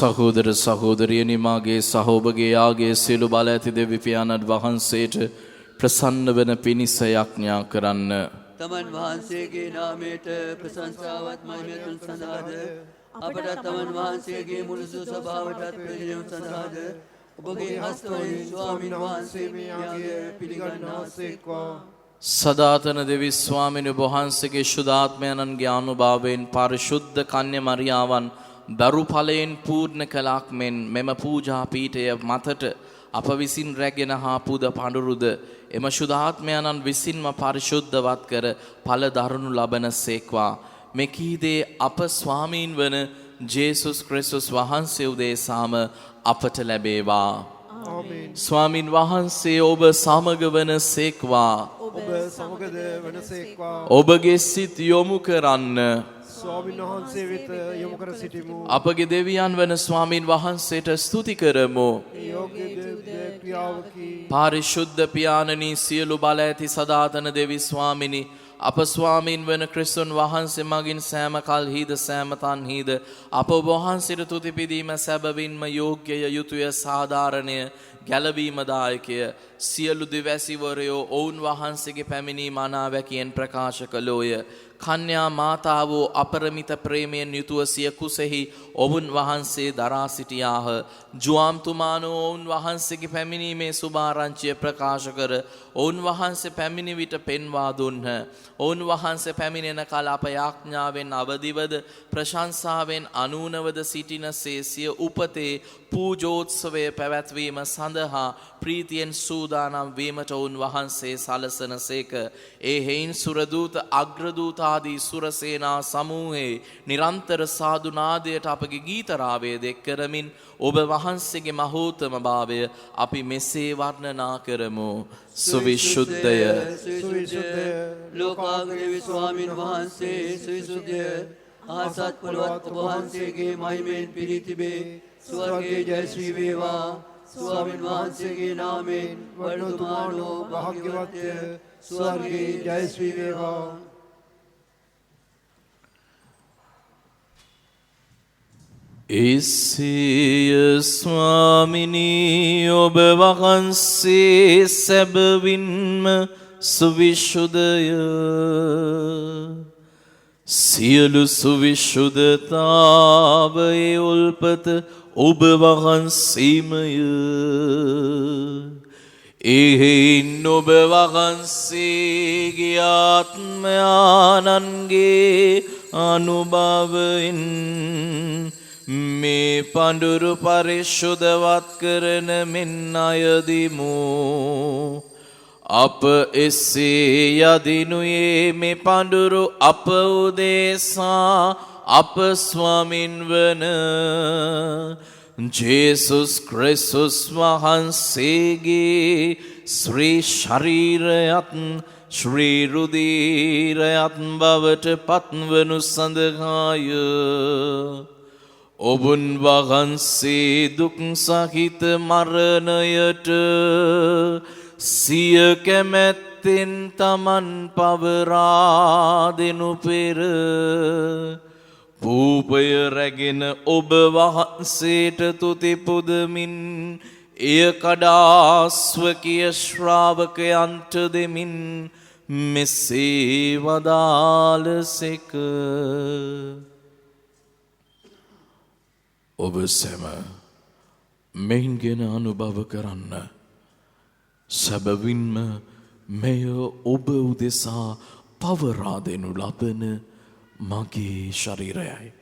සහෝදර සහෝදරියනි මාගේ සහෝබගේ යාගේ සියලු බල ඇති දෙවිපියාණන් වහන්සේට ප්‍රසන්න වන පිණිස යඥා කරන්න. තමන් වහන්සේගේ නාමයට ප්‍රශංසාවත් මහිමයතුන් සඳහාද අපට තමන් වහන්සේගේ මුළු සභාවටත් පිළිගැනීම සඳහාද ඔබගේ හස්තවලින් ස්වාමීන් වහන්සේ මේ යාගය පිළිගන්නාසේක්වා. සදාතන දෙවි ස්වාමීන් වහන්සේගේ ශුද්ධාත්මයන්ගේ අනුභවයෙන් පරිශුද්ධ කන්‍ය මරියාවන් දරු ඵලයෙන් පූර්ණ කළාක් මෙන් මෙම පූජා පීඨය මතට අප විසින් රැගෙන හා පුද පඬුරුද එම ශුද්ධාත්මයන්න් විසින්ම පරිශුද්ධවත් කර ඵල දරනු ලබන සේක්වා. මෙකීදේ අප ස්වාමීන් වන ජේසුස් ක්‍රිස්තුස් වහන්සේ උදෙසාම අපට ලැබේවා. ස්වාමින් වහන්සේ ඔබ සමග වන සේක්වා. ඔබ සමගද වනසේක්වා. ඔබගේ සිත් යොමු කරන්න. ස්වාමීන් වහන්සේ වෙත යොමු කර සිටිමු. අපගේ දෙවියන් වන ස්වාමින් වහන්සේට ස්තුති කරමු. යෝග්‍ය ක්‍රියාවකි. පාරිශුද්ධ පියාණනි සියලු බල ඇති සදාතන දෙවි ස්වාමිනි අප ස්වාමීන් වන ක්‍රිස්තුන් වහන්සේ මගින් සෑම කල්හිද සෑම තන්හිද අප ඔබ වහන්සේට තුති පිදීම සැබවින්ම යෝග්‍යය යුතුය සාධාරණය ගැලවීමදායකය. සියලු දිවැසිවරයෝ ඔවුන් වහන්සේගේ පැමිණීම අනාවැකියෙන් ප්‍රකාශ කළෝය. කන්‍යා මාතාවෝ අපරමිත ප්‍රේමයෙන් යුතුව සිය කුසෙහි ඔවුන් වහන්සේ දරා සිටියාහ. ජුවාම්තුමානෝ ඔවුන් වහන්සේගේ පැමිණීමේ සුභාරංචිය ප්‍රකාශ කර ඔවුන් වහන්සේ පැමිණි විට පෙන්වා දුන්හ. ඔවුන් වහන්සේ පැමිණෙන කල අප යාඥාවෙන් අවදිවද ප්‍රශංසාවෙන් අනූනවද සිටිනසේ සිය උපතේ පූජෝත්සවය පැවැත්වීම සඳහා ප්‍රීතියෙන් සූදානම් වීමට ඔවුන් වහන්සේ සලසන සේක. ඒ හෙයින් සුරදූත අග්‍රදූතාදී සුරසේනා සමූහයේ නිරන්තර සාදුනාදයට අපගේ ගීතරාවේ දෙක් කරමින් ඔබ වහන්සේගේ මහෝත්තම භාවය අපි මෙසේ වර්ණනා කරමු. සුවිශුද්ධය සුවිශුද්ධය ලෝකාග්‍රේ ස්වාමීන් වහන්සේ සුවිශුද්ධය ආසත් පොළොවත් වහන්සේගේ මහිමෙන් පිරී තිබේ. ස්වර්ගයේ ජයශ්‍රී වේවා. ස්වාමීන් වහන්සේගේ නාමයෙන් වඩුතුමානෝ භාග්‍යවත්ය. ස්වර්ගයේ ජයශ්‍රී වේවා. එසේය ස්වාමිනී ඔබ වහන්සේ සැබවින්ම සුවිශුද්ධය. සියලු සුවිශුද්ධතාවයේ උල්පත ඔබ වහන්සේමය. එහෙයින් ඔබ වහන්සේගේ ආත්මයානන්ගේ අනුභවයෙන් මේ පඬුරු පරිශුද්ධවත් කරන මෙන් අයදිමු. අප එසේ යදිනුයේ මේ පඬුරු අප උදෙසා අප ස්වාමින් වන ජේසුස් ක්‍රිස්තුස් වහන්සේගේ ශ්‍රී ශරීරයත් ශ්‍රී රුධිරයත් බවට පත්වනු සඳහාය. ඔබුන් වහන්සේ දුක් සහිත මරණයට සිය කැමැත්තෙන් තමන් පවරා දෙනු පෙර පූපය රැගෙන ඔබ වහන්සේට තුති පුදමින් එය කඩා ස්වකීය ශ්‍රාවකයන්ට දෙමින් මෙසේ වදාළසේක. ඔබ සැම මෙයින් ගෙන අනුභව කරන්න. සැබවින්ම මෙය ඔබ උදෙසා පවරා දෙනු ලබන මගේ ශරීරයයි.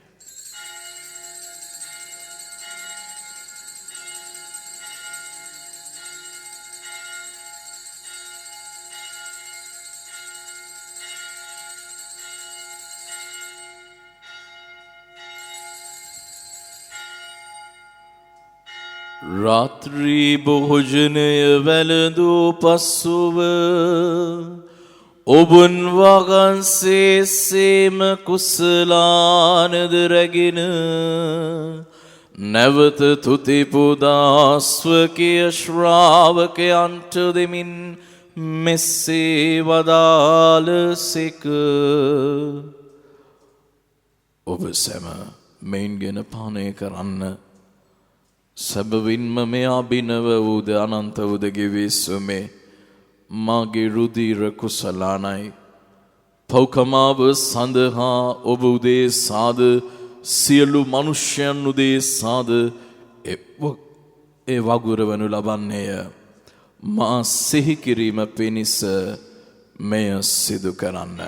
රාත්‍රී භෝජනය වැළඳූ පසුව ඔබුන් වහන්සේ සේම කුසලානද රැගෙන නැවත තුති පුදා ස්වකීය ශ්‍රාවකයන්ට දෙමින් මෙසේ වදාළසේක. ඔබ සැම මෙයින් ගෙන පානය කරන්න. සැබවින්ම මේ අභිනව වූද අනන්ත වූද ගෙවිසුමේ මාගේ රුධිර කුසලානයි. පෞකමාව සඳහා ඔබ උදෙසාද සියලු මනුෂ්‍යයන් උදෙසාද ඒ වගුරවනු ලබන්නේය. මා සිහි කිරීම පිණිස මෙය සිදු කරන්න.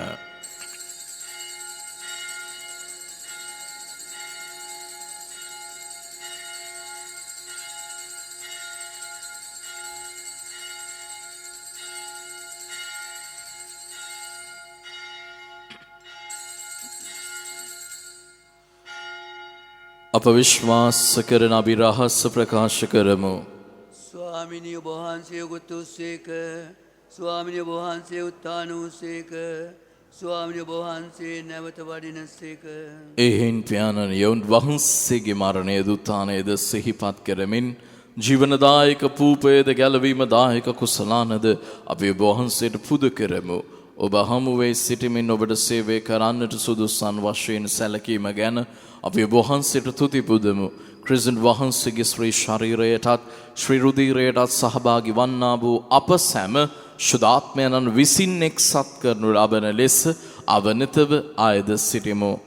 අප විශ්වාස කරන අපි රහස් ප්‍රකාශ කරමු. ස්වාමිනිය වහන්සේ උතුස්සේක ස්වාමිනිය වහන්සේ උත්තාන වූසේක ස්වාමිනිය වහන්සේ නැවත වඩිනසේක. එහෙන් පියාණන් යොවුන් වහන්සේගේ මරණයද උත්ථානයද සිහිපත් කරමින් ජීවනදායක පූපයේද ගැලවීමදායක කුසලානද අපි ඔබ වහන්සේට පුද කරමු. ඔබ හමුවේ සිටමින් ඔබට සේවය කරන්නට සුදුසන් වශයෙන් සැලකීම ගැන අපි ඔබ වහන්සේට තුති පුදමු. ක්‍රිස්තුන් වහන්සේගේ ශ්‍රී ශරීරයටත් ශ්‍රී රුධිරයටත් සහභාගී වන්නා වූ අප සැම ශුද්ධාත්මයන්න් විසින් එක්සත් කරනු ලබන ලෙස අවනතව ආයද සිටිමු.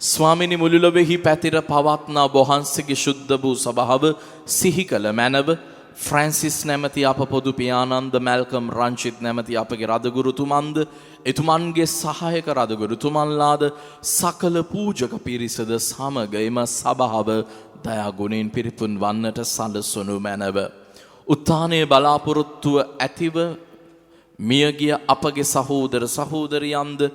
ස්වාමිනී මුළු ලොවෙහි පැතිර පවත්නා ඔබ වහන්සේගේ ශුද්ධ වූ ස්වභාව සිහි කළ මැනව ෆ්‍රැන්සිස් නැමැති අප පොදු පියාණන්ද මැල්කම් රංචිත් නැමැති අපගේ රදගුරුතුමන්ද එතුමන්ගේ සහායක රදගුරුතුමන්ලාද සකල පූජක පිරිසද සමග එම සභාව දයාගුණයෙන් පිරිපුන් වන්නට සලසනු මැනව. උත්ථානයේ බලාපොරොත්තුව ඇතිව මියගිය අපගේ සහෝදර සහෝදරියන්ද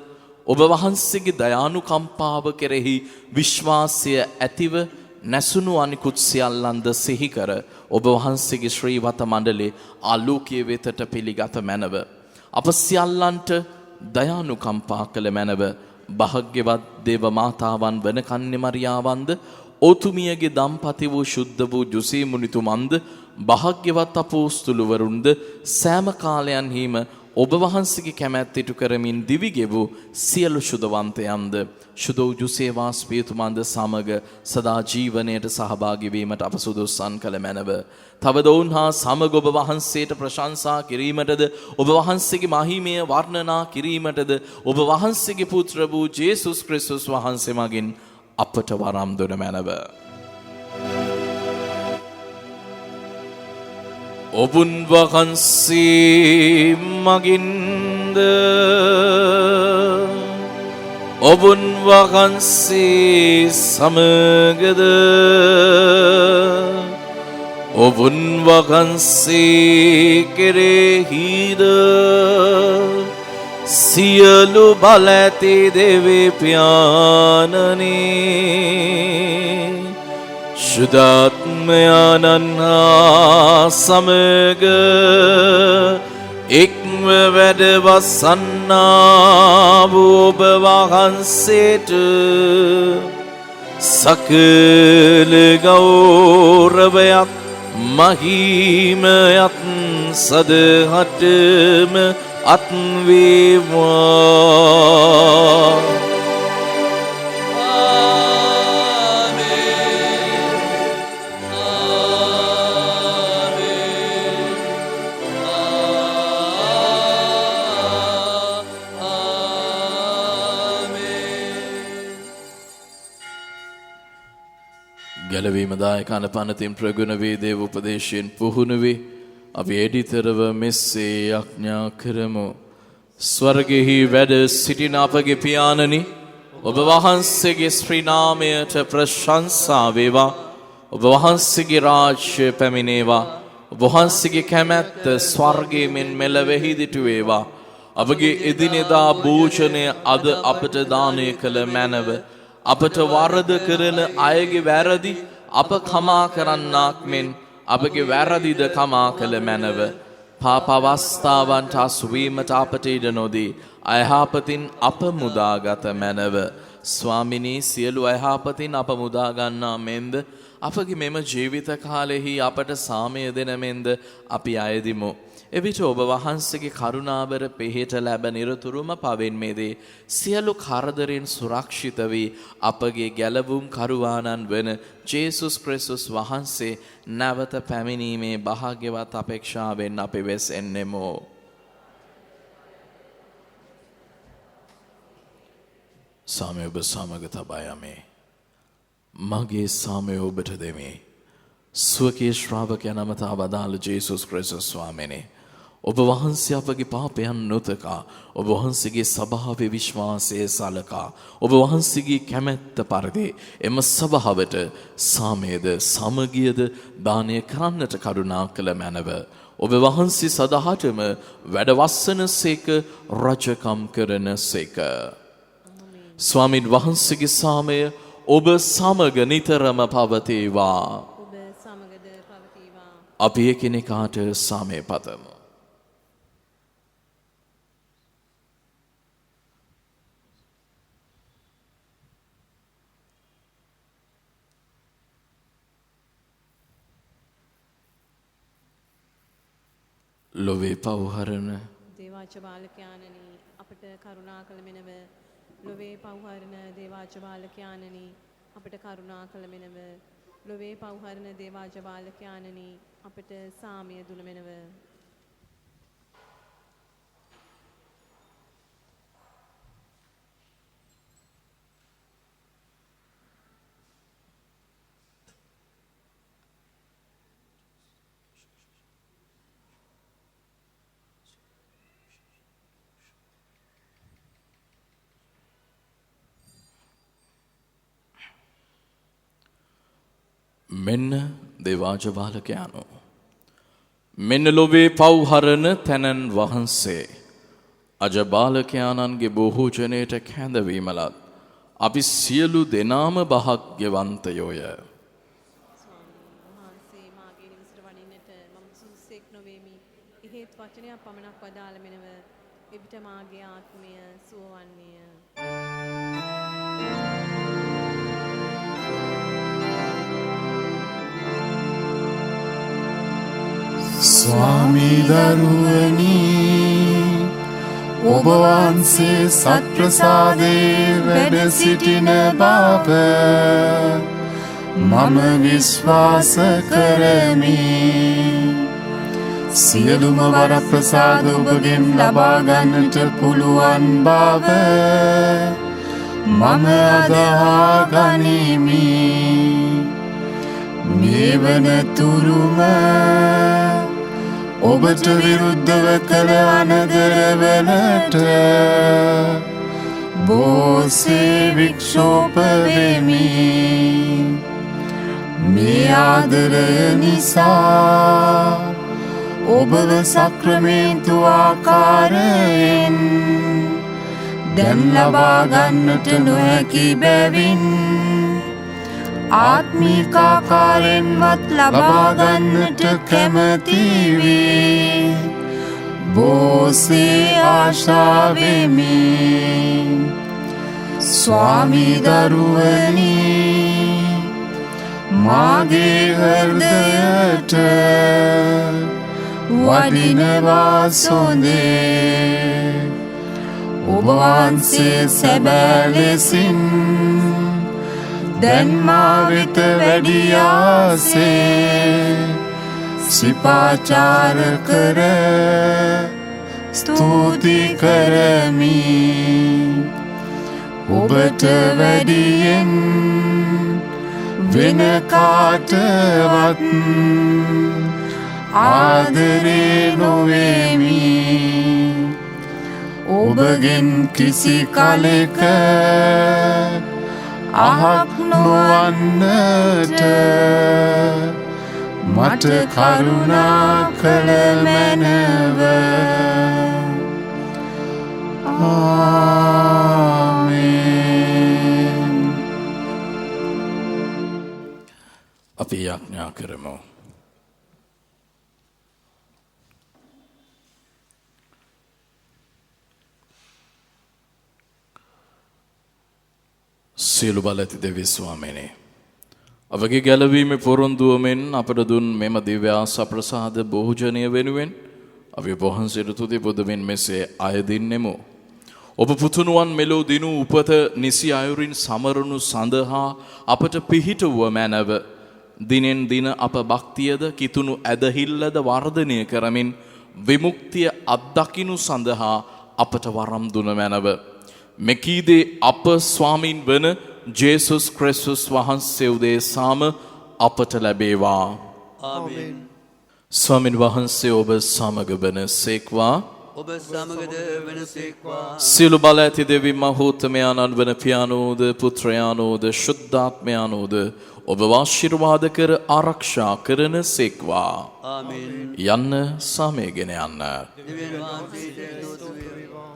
ඔබ වහන්සේගේ දයානුකම්පාව කෙරෙහි විශ්වාසය ඇතිව නැසුණු අනිකුත් සියල්ලන්ද සිහි කර ඔබ වහන්සේගේ ශ්‍රීවත මණ්ඩලේ ආලෝකයේ වෙතට පිළිගත මැනව. අප සියල්ලන්ට දයානුකම්පා කළ මැනව. භාග්‍යවත් දේව මාතාවන් වන කන්‍ය මරියාවන්ද ඔතුමියගේ දම්පති වූ ශුද්ධ වූ ජුසී මුනිතුමන්ද භාග්‍යවත් අපෝස්තුලවරුන්ද සෑම කාලයන්හිම ඔබ වහන්සේගේ කැමැත්ත ඉටු කරමින් දිවි ගෙවූ සියලු ශුද්ධවන්තයන්ද ශුද්ධ වූ ජුසේ වාස්පියතුමන්ද සමග සදා ජීවනයට සහභාගී වීමට අප සුදුසන් කළ මැනව. තවද ඔවුන් හා සමග ඔබ වහන්සේට ප්‍රශංසා කිරීමටද ඔබ වහන්සේගේ මහිමය වර්ණනා කිරීමටද ඔබ වහන්සේගේ පුත්‍ර වූ ජේසුස් ක්‍රිස්තුස් වහන්සේ මගින් අපට වරම් දුන මැනව. ඔබුන් වහන්සේ මගින්ද ඔබුන් වහන්සේ සමගද ඔබුන් වහන්සේ කෙරෙහිද සියලු බල ඇති දෙවි පියාණනි ශුද්ධාත්මයන්න් හා සමග එක්ව වැඩ වසන්නා වූ ඔබ වහන්සේට සකල ගෞරවයත් මහිමයත් සදහටම අත් වේවා. ගැලවීමදායක අනපනතින් ප්‍රගුණ වේ දේව උපදේශයෙන් පුහුණු වේ අපි එඩිතරව මෙස්සේ යඥා කරමු. ස්වර්ගෙහි වැඩ සිටින අපගේ පියාණනි ඔබ වහන්සේගේ ශ්‍රී නාමයට ප්‍රශංසා වේවා. ඔබ වහන්සේගේ රාජ්‍ය පැමිණේවා. ඔබ වහන්සේගේ කැමැත්ත ස්වර්ගයේ මෙන් මෙලොවෙහි දිටු වේවා. අපගේ එදිනෙදා භෝජනය අද අපට දානය කළ මැනව. අපට වරද කරන අයගේ වැරදි අප කමා කරන්නාක් මෙන් අපගේ වැරදිද කමා කළ මැනව. පාප අවස්ථාවන්ට අසුවීමට අපට ඉඩ නොදී අයහපතින් අප මුදාගත මැනව. ස්වාමිනී සියලු අයහපතින් අප මුදාගන්නා මෙන්ද අපගේ මෙම ජීවිත කාලෙහි අපට සාමය දෙන මෙන්ද අපි අයදිමු. එවිට ඔබ වහන්සේගේ කරුණාවර පිහිට ලැබ නිරතුරුම පවෙන් මෙදී සියලු කරදරින් සුරක්ෂිත වී අපගේ ගැලවුම් කරුවාණන් වන ජේසුස් ක්‍රිස්තුස් වහන්සේ නැවත පැමිණීමේ භාග්‍යවත් අපේක්ෂාවෙන් අපි වෙසෙන්නෙමු. සාමය ඔබ සමග තබා යමේ. මගේ සාමය ඔබට දෙමි. ස්වකීය ශ්‍රාවකයන් අමතා වදාළ ජේසුස් ක්‍රිස්තුස් ස්වාමීනි, ඔබ වහන්සේ අපගේ පාපයන් නොතකා, ඔබ වහන්සේගේ සභාවේ විශ්වාසය සලකා, ඔබ වහන්සේගේ කැමැත්ත පරිදි එම සභාවට සාමයද සමගියද දානය කරන්නට කරුණා කළ මැනව. ඔබ වහන්සේ සදහටම වැඩවස්සන සේක, රජකම් කරන සේක. ස්වාමීන් වහන්සේගේ සාමය ඔබ සමග නිතරම පවතිවා. ඔබ සමගද පවතිවා. අපි එකිනෙකාට සාමය පතමු. ලොවේ පව්හරන දේවාච බාලකයාණනි, අපට කරුණා කළ මෙනව. ලොවේ පව්හරන දේවාච බාලකයාණනි, අපට කරුණා කළ මෙනව. ලොවේ පව්හරන දේවාච බාලකයාණනි, අපට සාමිය දුන මෙනව. මෙන්න දේවාජ බාලකයාණෝ, මෙන්න ලොවේ පව්හරන තැනන් වහන්සේ අජබාලකයාණන්ගේ බොහෝජනයට කැඳවීමලත් අපි සියලු දෙනාම භාග්‍යවන්තයෝය. වහන්සේ මාගේ නිවසට වඩින්නට මම සුදුසෙක් නොවේමි. එහෙත් වචනයක් පමණක් වදාළ මෙනව. එවිට මාගේ ආත්මය සුවවන්නේය. ස්වාමී දරුවනි, ඔබ වහන්සේ සත්ප්‍රසාදේ වැඩ සිටින බව මම විශ්වාස කරමි. සියලුම වරප්‍රසාද ඔබගෙන් ලබා ගන්නට පුළුවන් බව මම අදහා ගනිමි. මේ වනතුරුම ඔබට විරුද්ධව කළ අනදරවලට බොහෝසේ වික්ෂෝප වෙමි. මේ ආදරය නිසා ඔබව සක්‍රමේන්තු ආකාරයෙන් දැන් ලබා ගන්නට නොහැකි බැවින් ආත්මිකාකාරෙන්වත් ලබා ගන්නට කැමති වී බොහෝසේ ආශා වෙමි. ස්වාමී දරුවනි, මාගේ හෘදයට වඩිනවා සොඳේ. ඔබ වහන්සේ සැබෑ ලෙසින් දැන් මා වෙත වැඩියාසේ සිපාචාර කර ස්තුති කරමි. ඔබට වැඩියෙන් වෙන කාටවත් ආදරේ නොවෙමි. ඔබගෙන් කිසි කලෙක අහක් නොවන්නට මට කරුණා කළ මැනව. ආමේන්. අපි යාඥා කරමු. සියලු බල ඇති දෙවි ස්වාමීනි, අපගේ ගැලවීමේ පොරොන්දුවමෙන් අපට දුන් මෙම දිව්‍ය ආශාප්‍රසාද බොහෝජනය වෙනුවෙන් අපි ඔබ වහන්සේට තුති පුදමින් මෙසේ අයදින්නෙමු. ඔබ පුතුණුවන් මෙලෝ දිනු උපත නිසි අයුරින් සමරනු සඳහා අපට පිහිටුව මැනව. දිනෙන් දින අප භක්තියද කිතුණු ඇදහිල්ලද වර්ධනය කරමින් විමුක්තිය අත්දකිනු සඳහා අපට වරම් දුන මැනව. මෙකීදේ අප ස්වාමින් වන ජේසුස් ක්‍රිස්තුස් වහන්සේ උදෙසාම අපට ලැබේවා. ආමෙන්. ස්වාමින් වහන්සේ ඔබ සමග වන සේක්වා. ඔබ සමගද වෙනසේක්වා. සියලු බල ඇති දෙවි මහෝත්තමයාණන් වන පියාණෝද පුත්‍රයාණෝද ශුද්ධාත්මයාණෝද ඔබ ආශිර්වාද කර ආරක්ෂා කරන සේක්වා. ආමෙන්. යන්න සමයගෙන යන්න. දෙවියන් වහන්සේට දෝත වේවා.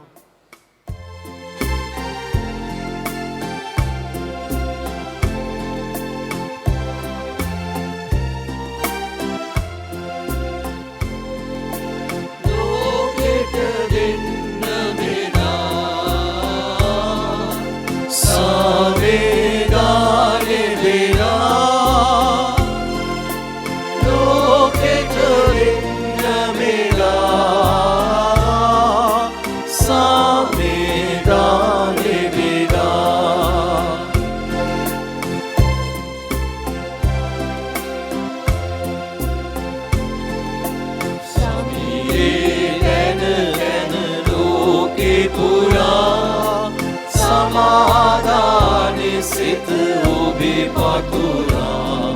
සිත ඔබේ පතුරා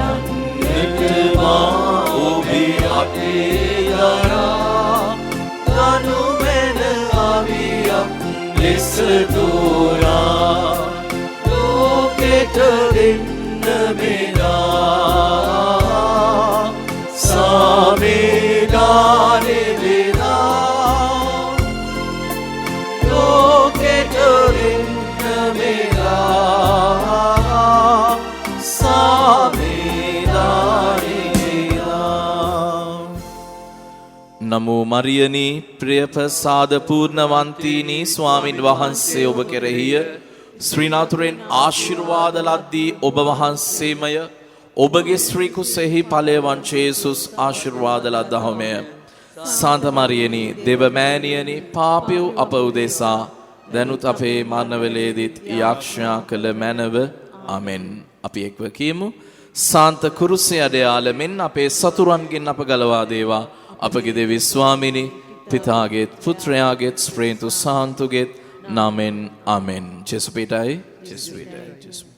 යන්නටමා ඔබේ අතේ දරා ගනුමෙන අවියක් ලෙස දෝරා ලෝකෙට දෙන්න මෙලා සාමේදානේ වෙලා ලෝකෙට දෙන්න නමෝ මරියනී ප්‍රියප්‍රසාද පූර්ණවන්තිනී ස්වාමින් වහන්සේ ඔබ කෙරෙහිය ශ්‍රීනාතුරෙන් ආශිර්වාද ලද්දී ඔබ වහන්සේමය ඔබගේ ශ්‍රී කුසෙහි ඵලය වංච යේසුස් ආශිර්වාද ලද්දහමය. සාන්ත මරියනී දෙවමෑණියනි පාපියෝ අප උදෙසා දැනුත් අපේ මරණ වේලේදීත් යාක්ෂා කළ මැනව. ආමෙන්. අපි එක්ව කියමු. සාන්ත කුරුසේ අඩයාලෙන් අපේ සතුරන්ගෙන් අප ගලවා දේවා. අපගේ දෙවි ස්වාමිනී පිතාගේත් පුත්‍රයාගේත් ස්ප්‍රේන්තු සාන්තුගේත් නාමෙන් ආමෙන්. ජේසු පිටයි ජේසු පිටයි ජේසු